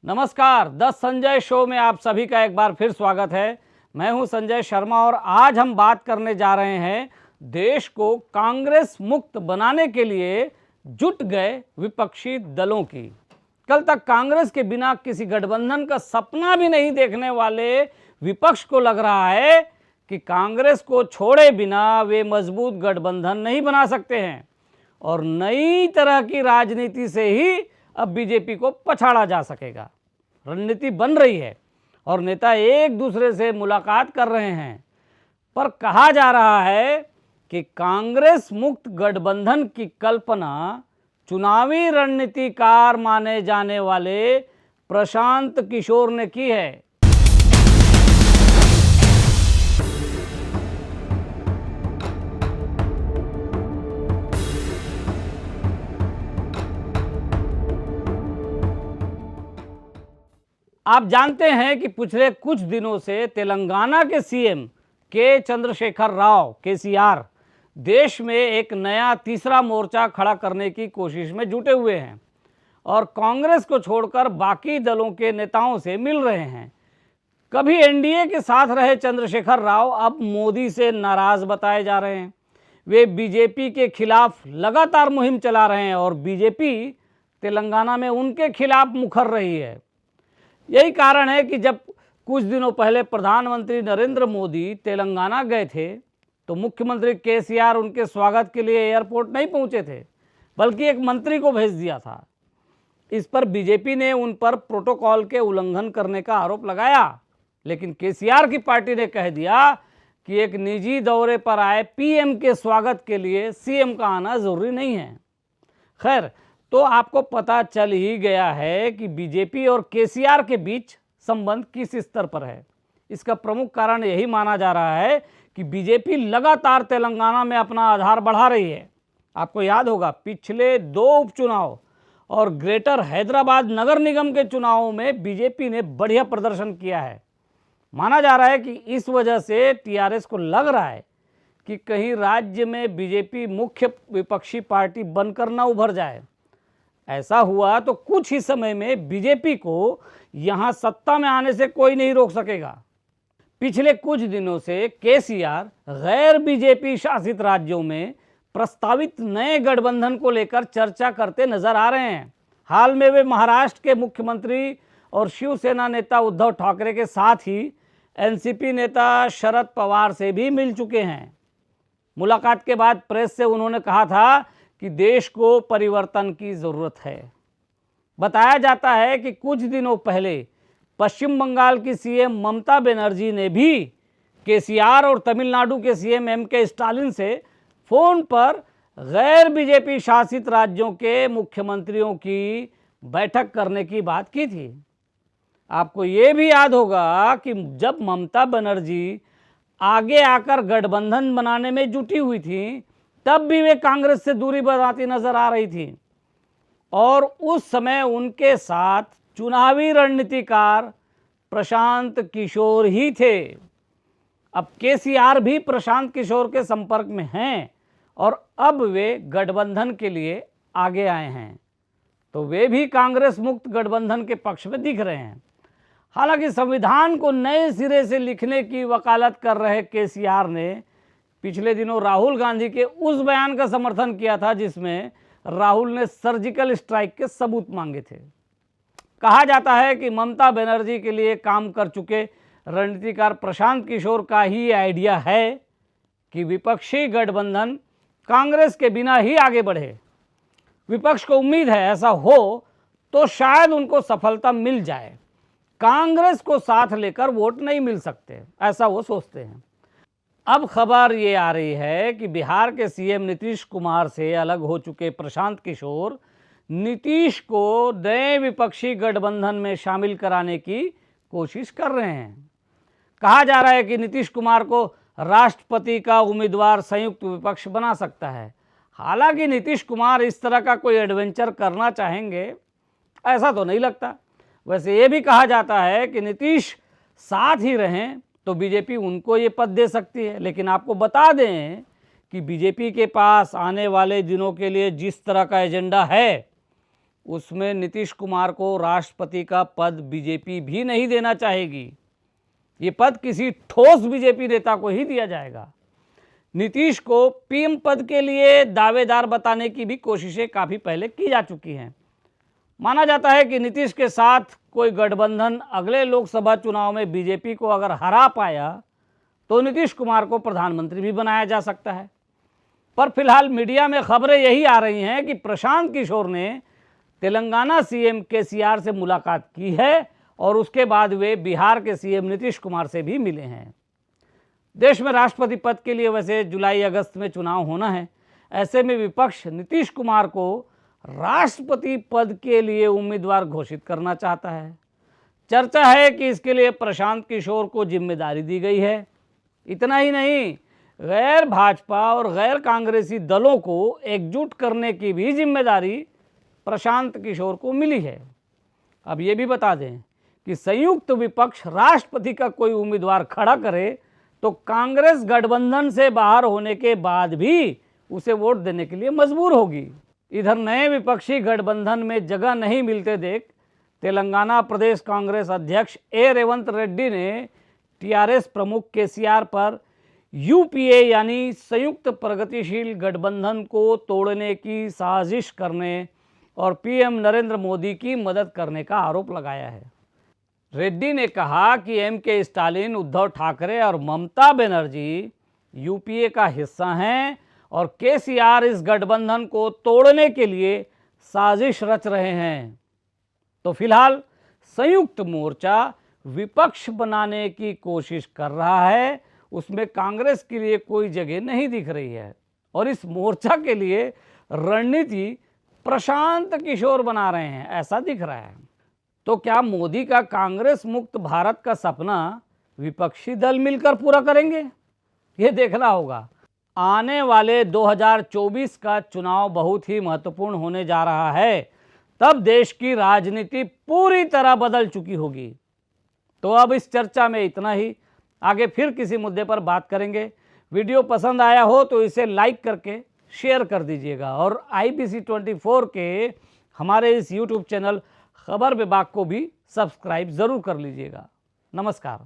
नमस्कार, the Sanjay show में आप सभी का एक बार फिर स्वागत है। मैं हूं संजय शर्मा और आज हम बात करने जा रहे हैं देश को कांग्रेस मुक्त बनाने के लिए जुट गए विपक्षी दलों की। कल तक कांग्रेस के बिना किसी गठबंधन का सपना भी नहीं देखने वाले विपक्ष को लग रहा है कि कांग्रेस को छोड़े बिना वे मजबूत गठबंधन नहीं बना सकते हैं और नई तरह की राजनीति से ही अब बीजेपी को पछाड़ा जा सकेगा। रणनीति बन रही है और नेता एक दूसरे से मुलाकात कर रहे हैं, पर कहा जा रहा है कि कांग्रेस मुक्त गठबंधन की कल्पना चुनावी रणनीतिकार माने जाने वाले प्रशांत किशोर ने की है। आप जानते हैं कि पिछले कुछ दिनों से तेलंगाना के सीएम के चंद्रशेखर राव केसीआर देश में एक नया तीसरा मोर्चा खड़ा करने की कोशिश में जुटे हुए हैं और कांग्रेस को छोड़कर बाकी दलों के नेताओं से मिल रहे हैं। कभी एनडीए के साथ रहे चंद्रशेखर राव अब मोदी से नाराज बताए जा रहे हैं। वे बीजेपी के खिलाफ लगातार मुहिम चला रहे हैं और बीजेपी तेलंगाना में उनके खिलाफ मुखर रही है। यही कारण है कि जब कुछ दिनों पहले प्रधानमंत्री नरेंद्र मोदी तेलंगाना गए थे तो मुख्यमंत्री केसीआर उनके स्वागत के लिए एयरपोर्ट नहीं पहुंचे थे, बल्कि एक मंत्री को भेज दिया था। इस पर बीजेपी ने उन पर प्रोटोकॉल के उल्लंघन करने का आरोप लगाया, लेकिन केसीआर की पार्टी ने कह दिया कि एक निजी दौरे पर आए पीएम के स्वागत के लिए सीएम का आना जरूरी नहीं है। खैर, तो आपको पता चल ही गया है कि बीजेपी और केसीआर के बीच संबंध किस स्तर पर है। इसका प्रमुख कारण यही माना जा रहा है कि बीजेपी लगातार तेलंगाना में अपना आधार बढ़ा रही है। आपको याद होगा, पिछले 2 उपचुनाव और ग्रेटर हैदराबाद नगर निगम के चुनावों में बीजेपी ने बढ़िया प्रदर्शन किया है। माना जा रहा है कि इस वजह से टीआरएस को लग रहा है कि कहीं राज्य में बीजेपी मुख्य विपक्षी पार्टी बनकर न उभर जाए। ऐसा हुआ तो कुछ ही समय में बीजेपी को यहां सत्ता में आने से कोई नहीं रोक सकेगा। पिछले कुछ दिनों से केसीआर गैर बीजेपी शासित राज्यों में प्रस्तावित नए गठबंधन को लेकर चर्चा करते नजर आ रहे हैं। हाल में वे महाराष्ट्र के मुख्यमंत्री और शिवसेना नेता उद्धव ठाकरे के साथ ही एनसीपी नेता शरद पवार से भी मिल चुके हैं। मुलाकात के बाद प्रेस से उन्होंने कहा था कि देश को परिवर्तन की ज़रूरत है। बताया जाता है कि कुछ दिनों पहले पश्चिम बंगाल की सीएम ममता बनर्जी ने भी केसीआर और तमिलनाडु के सीएम एमके स्टालिन से फ़ोन पर गैर बीजेपी शासित राज्यों के मुख्यमंत्रियों की बैठक करने की बात की थी। आपको ये भी याद होगा कि जब ममता बनर्जी आगे आकर गठबंधन बनाने में जुटी हुई थी, तब भी वे कांग्रेस से दूरी बनाती नजर आ रही थी और उस समय उनके साथ चुनावी रणनीतिकार प्रशांत किशोर ही थे। अब केसीआर भी प्रशांत किशोर के संपर्क में हैं और अब वे गठबंधन के लिए आगे आए हैं, तो वे भी कांग्रेस मुक्त गठबंधन के पक्ष में दिख रहे हैं। हालांकि संविधान को नए सिरे से लिखने की वकालत कर रहे केसीआर ने पिछले दिनों राहुल गांधी के उस बयान का समर्थन किया था जिसमें राहुल ने सर्जिकल स्ट्राइक के सबूत मांगे थे। कहा जाता है कि ममता बनर्जी के लिए काम कर चुके रणनीतिकार प्रशांत किशोर का ही आइडिया है कि विपक्षी गठबंधन कांग्रेस के बिना ही आगे बढ़े। विपक्ष को उम्मीद है ऐसा हो तो शायद उनको सफलता मिल जाए। कांग्रेस को साथ लेकर वोट नहीं मिल सकते, ऐसा वो सोचते हैं। अब खबर ये आ रही है कि बिहार के सीएम नीतीश कुमार से अलग हो चुके प्रशांत किशोर नीतीश को नए विपक्षी गठबंधन में शामिल कराने की कोशिश कर रहे हैं। कहा जा रहा है कि नीतीश कुमार को राष्ट्रपति का उम्मीदवार संयुक्त विपक्ष बना सकता है। हालांकि नीतीश कुमार इस तरह का कोई एडवेंचर करना चाहेंगे ऐसा तो नहीं लगता। वैसे ये भी कहा जाता है कि नीतीश साथ ही रहें तो बीजेपी उनको ये पद दे सकती है। लेकिन आपको बता दें कि बीजेपी के पास आने वाले दिनों के लिए जिस तरह का एजेंडा है उसमें नीतीश कुमार को राष्ट्रपति का पद बीजेपी भी नहीं देना चाहेगी। ये पद किसी ठोस बीजेपी नेता को ही दिया जाएगा। नीतीश को पीएम पद के लिए दावेदार बताने की भी कोशिशें काफ़ी पहले की जा चुकी हैं। माना जाता है कि नीतीश के साथ कोई गठबंधन अगले लोकसभा चुनाव में बीजेपी को अगर हरा पाया तो नीतीश कुमार को प्रधानमंत्री भी बनाया जा सकता है। पर फिलहाल मीडिया में खबरें यही आ रही हैं कि प्रशांत किशोर ने तेलंगाना सीएम केसीआर से मुलाकात की है और उसके बाद वे बिहार के सीएम नीतीश कुमार से भी मिले हैं। देश में राष्ट्रपति पद के लिए वैसे जुलाई अगस्त में चुनाव होना है। ऐसे में विपक्ष नीतीश कुमार को राष्ट्रपति पद के लिए उम्मीदवार घोषित करना चाहता है। चर्चा है कि इसके लिए प्रशांत किशोर को जिम्मेदारी दी गई है। इतना ही नहीं, गैर भाजपा और गैर कांग्रेसी दलों को एकजुट करने की भी जिम्मेदारी प्रशांत किशोर को मिली है। अब ये भी बता दें कि संयुक्त विपक्ष राष्ट्रपति का कोई उम्मीदवार खड़ा करे तो कांग्रेस गठबंधन से बाहर होने के बाद भी उसे वोट देने के लिए मजबूर होगी। इधर नए विपक्षी गठबंधन में जगह नहीं मिलते देख तेलंगाना प्रदेश कांग्रेस अध्यक्ष ए रेवंत रेड्डी ने टीआरएस प्रमुख केसीआर पर यूपीए यानी संयुक्त प्रगतिशील गठबंधन को तोड़ने की साजिश करने और पीएम नरेंद्र मोदी की मदद करने का आरोप लगाया है। रेड्डी ने कहा कि एमके स्टालिन, उद्धव ठाकरे और ममता बनर्जी यूपीए का हिस्सा हैं और केसीआर इस गठबंधन को तोड़ने के लिए साजिश रच रहे हैं। तो फिलहाल संयुक्त मोर्चा विपक्ष बनाने की कोशिश कर रहा है, उसमें कांग्रेस के लिए कोई जगह नहीं दिख रही है और इस मोर्चा के लिए रणनीति प्रशांत किशोर बना रहे हैं, ऐसा दिख रहा है। तो क्या मोदी का कांग्रेस मुक्त भारत का सपना विपक्षी दल मिलकर पूरा करेंगे? ये देखना होगा। आने वाले 2024 का चुनाव बहुत ही महत्वपूर्ण होने जा रहा है। तब देश की राजनीति पूरी तरह बदल चुकी होगी। तो अब इस चर्चा में इतना ही। आगे फिर किसी मुद्दे पर बात करेंगे। वीडियो पसंद आया हो तो इसे लाइक करके शेयर कर दीजिएगा और IBC 24 के हमारे इस YouTube चैनल खबर विभाग को भी सब्सक्राइब ज़रूर कर लीजिएगा। नमस्कार।